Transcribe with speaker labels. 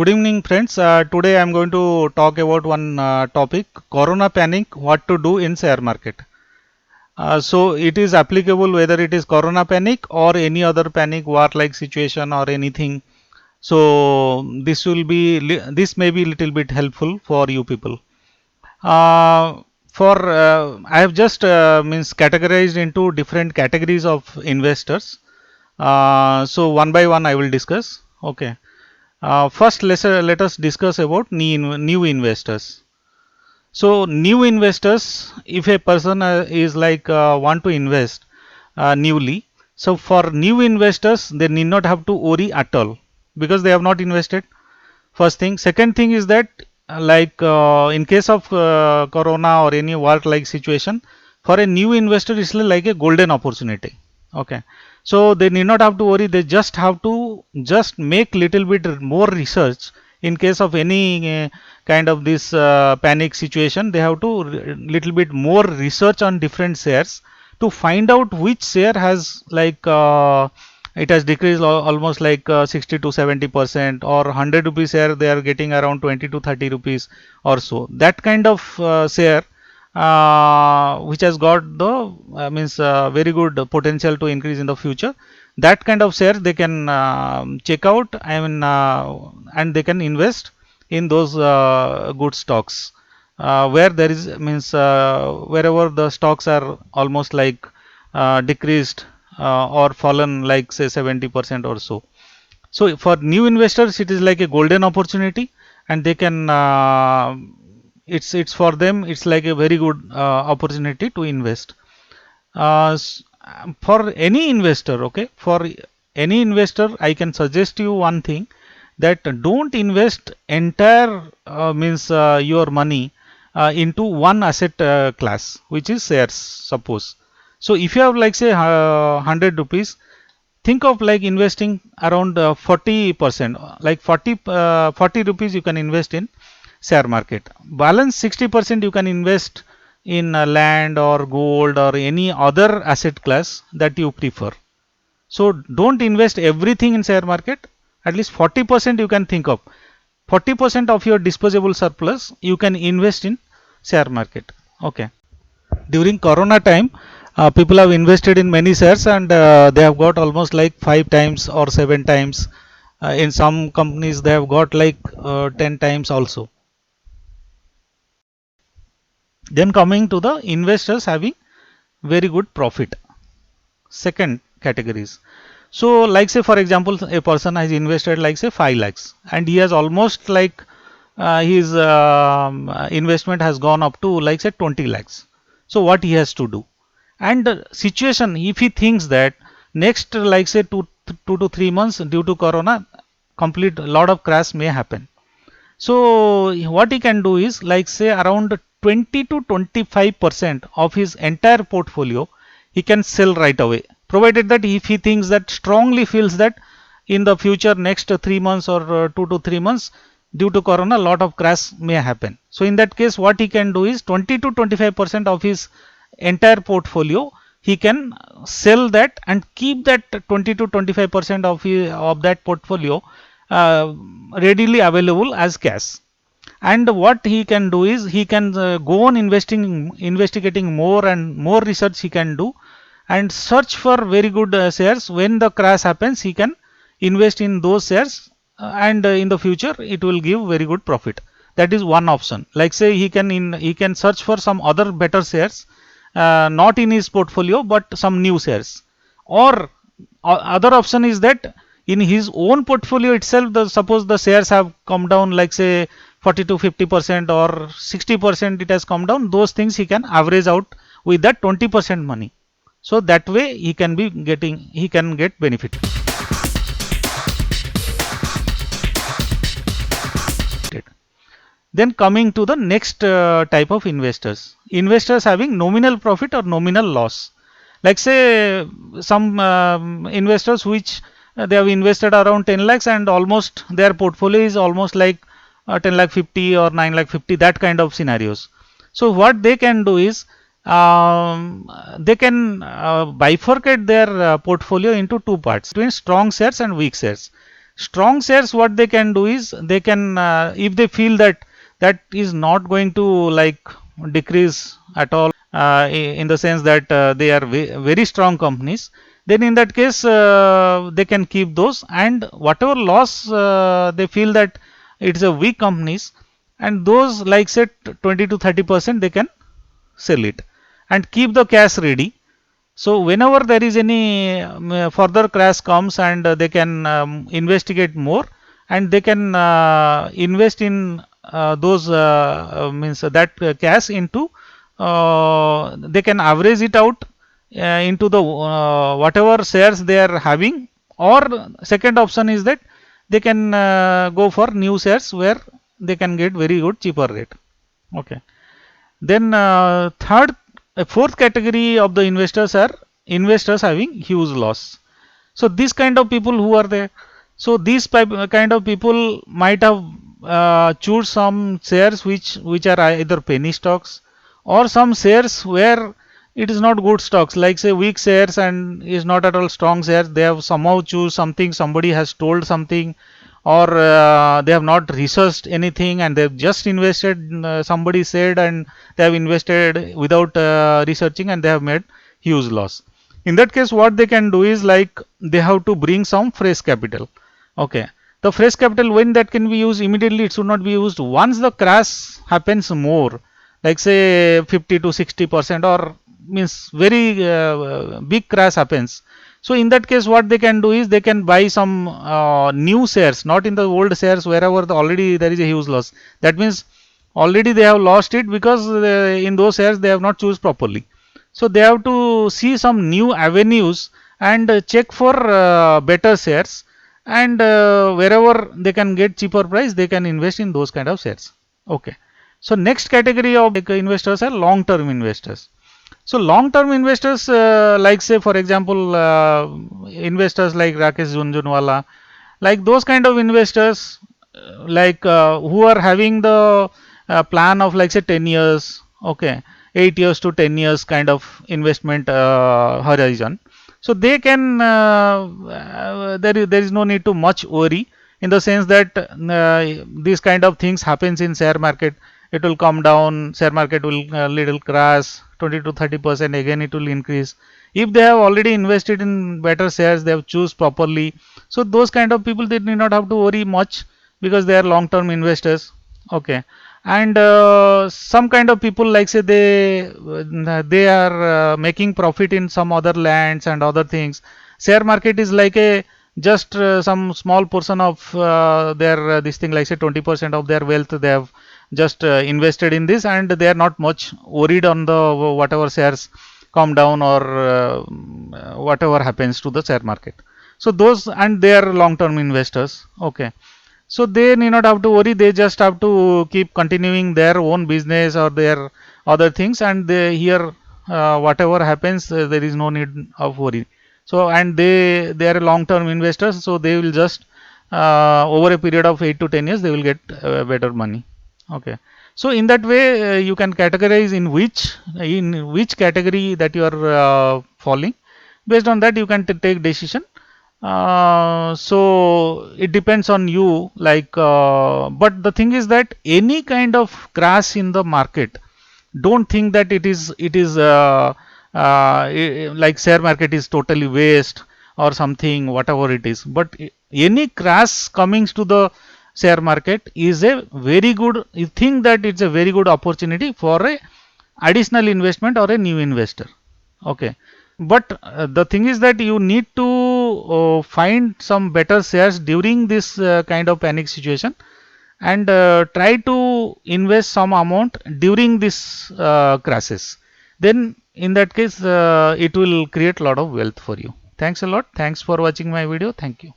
Speaker 1: Good evening, friends. Today I am going to talk about one topic: Corona panic. What to do in share market? So it is applicable whether it is Corona panic or any other panic, war-like situation or anything. So this may be little bit helpful for you people. For I have just means categorized into different categories of investors. So one by one I will discuss. Okay. First, let us discuss about new investors. So, new investors, if a person is like want to invest newly, so for new investors, they need not have to worry at all because they have not invested. First thing. Second thing is that in case of Corona or any war-like situation, for a new investor, it's like a golden opportunity. Okay, so they need not have to worry. They just have to just make little bit more research in case of any kind of this panic situation. They have to little bit more research on different shares to find out which share has it has decreased almost like 60 to 70%, or 100 rupees share they are getting around 20 to 30 rupees or so. That kind of share which has got the means very good potential to increase in the future. That kind of share they can check out. And they can invest in those good stocks where there is means wherever the stocks are almost like decreased or fallen like say 70% or so. So for new investors, it is like a golden opportunity, and they can it's for them. It's like a very good opportunity to invest. For any investor, okay, for any investor, I can suggest you one thing, that don't invest entire means your money into one asset class, which is shares. Suppose, so if you have like say 100 rupees, think of like investing around 40%, like 40 rupees you can invest in share market. Balance 60% you can invest in land or gold or any other asset class that you prefer. So don't invest everything in share market. At least 40% you can think of. 40% of your disposable surplus you can invest in share market. Okay. During Corona time, people have invested in many shares, and they have got almost like 5 times or 7 times. In some companies, they have got like 10 times also. Then coming to the investors having very good profit. Second categories. So, like say for example, a person has invested like say 5 lakhs, and he has almost like his investment has gone up to like say 20 lakhs. So what he has to do? And situation, if he thinks that next like say 2 to 3 months due to Corona, complete lot of crash may happen. So what he can do is like say around 20 to 25% of his entire portfolio he can sell right away, provided that if he thinks that strongly feels that in the future next 3 months or 2 to 3 months due to Corona lot of crash may happen. So in that case what he can do is 20 to 25% of his entire portfolio he can sell that and keep that 20 to 25% of that portfolio uh, readily available as cash. And what he can do is he can go on investigating more and more research he can do, and search for very good shares. When the crash happens, he can invest in those shares, and in the future it will give very good profit. That is one option. Like say he can search for some other better shares, not in his portfolio but some new shares. Or other option is that in his own portfolio itself, suppose the shares have come down like say 40 to 50% or 60% it has come down, those things he can average out with that 20% money. So that way he can get benefit. Then coming to the next type of investors. Investors having nominal profit or nominal loss. Like say some investors which they have invested around 10 lakhs, and almost their portfolio is almost like 10 lakh 50 or 9 lakh 50, that kind of scenarios. So what they can do is they can bifurcate their portfolio into two parts, between strong shares and weak shares. Strong shares, what they can do is they can if they feel that that is not going to like decrease at all, in the sense that they are very strong companies, then in that case they can keep those, and whatever loss they feel that it's a weak companies, and those like say 20 to 30% they can sell it and keep the cash ready. So whenever there is any further crash comes, and they can investigate more, and they can invest in those means that cash into, they can average it out into the whatever shares they are having, or second option is that they can go for new shares where they can get very good cheaper rate. Okay. Then fourth category of the investors are investors having huge loss. So these kind of people who are there. So these kind of people might have choose some shares which are either penny stocks, or some shares where it is not good stocks, like say weak shares and is not at all strong shares. They have somehow choose something, somebody has told something, or they have not researched anything and they have just invested, somebody said, and they have invested without researching, and they have made huge loss. In that case, what they can do is like they have to bring some fresh capital. Okay, the fresh capital, when that can be used immediately, it should not be used once the crash happens more, like say 50 to 60%, or means very big crash happens. So in that case, what they can do is they can buy some new shares, not in the old shares wherever already there is a huge loss. That means already they have lost it because in those shares they have not choose properly. So they have to see some new avenues and check for better shares, and wherever they can get cheaper price, they can invest in those kind of shares. Okay. So next category of investors are long term investors. So long term investors, like say for example investors like Rakesh Jhunjhunwala, like those kind of investors, like who are having the plan of like say 10 years, okay, 8 years to 10 years kind of investment horizon. So they can there is no need to much worry, in the sense that these kind of things happens in share market. It will come down, share market will little crash 20 to 30%, again it will increase. If they have already invested in better shares, they have choose properly, so those kind of people, they need not have to worry much, because they are long term investors. Okay. And some kind of people, like say they are making profit in some other lands and other things. Share market is like a just some small portion of their this thing, like say 20% of their wealth they have just invested in this, and they are not much worried on the whatever shares come down, or whatever happens to the share market. So those, and they are long term investors. Okay. So they need not have to worry, they just have to keep continuing their own business or their other things, and they here whatever happens, there is no need of worry. So and they are long term investors, so they will just over a period of 8 to 10 years they will get better money. Okay. So in that way you can categorize in which category that you are falling. Based on that you can take decision. So it depends on you, like but the thing is that any kind of crash in the market, don't think that it is like share market is totally waste or something, whatever it is. But any crash coming to the share market is a very good, you think that it's a very good opportunity for a additional investment or a new investor. Okay. But the thing is that you need to find some better shares during this kind of panic situation, and try to invest some amount during this crisis. Then in that case it will create a lot of wealth for you. Thanks a lot. Thanks for watching my video. Thank you.